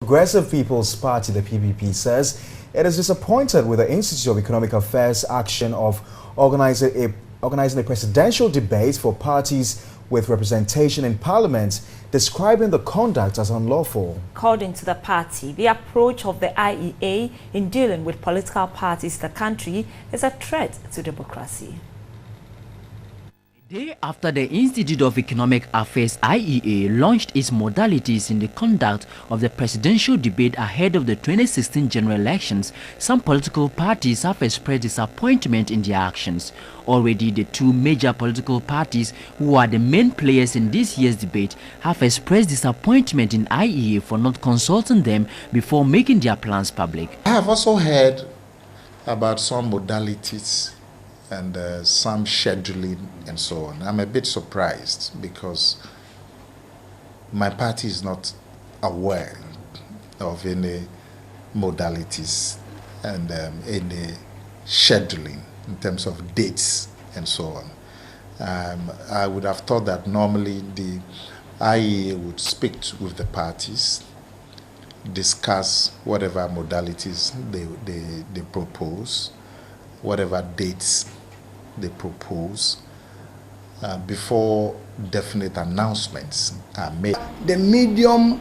Progressive People's Party, the PPP, says it is disappointed with the Institute of Economic Affairs' action of organizing a presidential debate for parties with representation in Parliament, describing the conduct as unlawful. According to the party, the approach of the IEA in dealing with political parties in the country is a threat to democracy. A day after the Institute of Economic Affairs IEA launched its modalities in the conduct of the presidential debate ahead of the 2016 general elections, some political parties have expressed disappointment in their actions. Already, the two major political parties who are the main players in this year's debate have expressed disappointment in IEA for not consulting them before making their plans public. I have also heard about some modalities and some scheduling and so on. I'm a bit surprised because my party is not aware of any modalities and any scheduling in terms of dates and so on. I would have thought that normally the IEA would speak with the parties, discuss whatever modalities they propose, whatever dates they propose, before definite announcements are made. The medium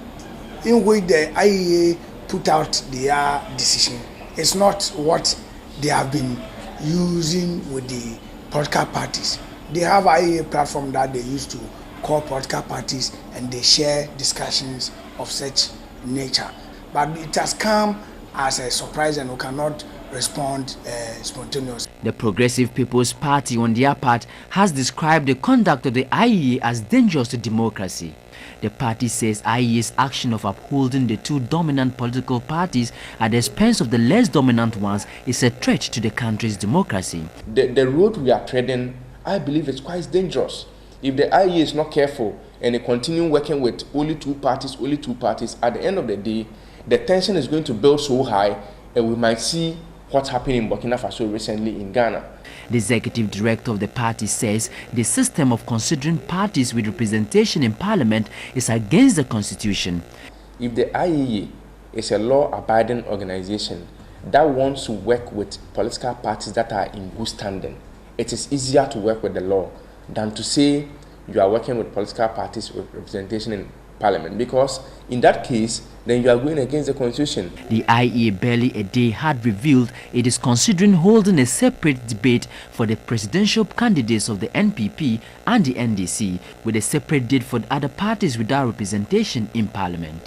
in which the IEA put out their decision is not what they have been using with the political parties. They have IEA platform that they use to call political parties and they share discussions of such nature. But it has come as a surprise and we cannot respond spontaneously. The Progressive People's Party, on their part, has described the conduct of the IEA as dangerous to democracy. The party says IEA's action of upholding the two dominant political parties at the expense of the less dominant ones is a threat to the country's democracy. The road we are treading, I believe, is quite dangerous. If the IEA is not careful and they continue working with only two parties, at the end of the day, the tension is going to build so high and we might see what happened in Burkina Faso recently in Ghana. The executive director of the party says the system of considering parties with representation in parliament is against the constitution. If the IEA is a law-abiding organization that wants to work with political parties that are in good standing, it is easier to work with the law than to say you are working with political parties with representation in parliament, because in that case then you are going against the constitution. The IEA barely a day had revealed it is considering holding a separate debate for the presidential candidates of the NPP and the NDC, with a separate date for the other parties without representation in parliament.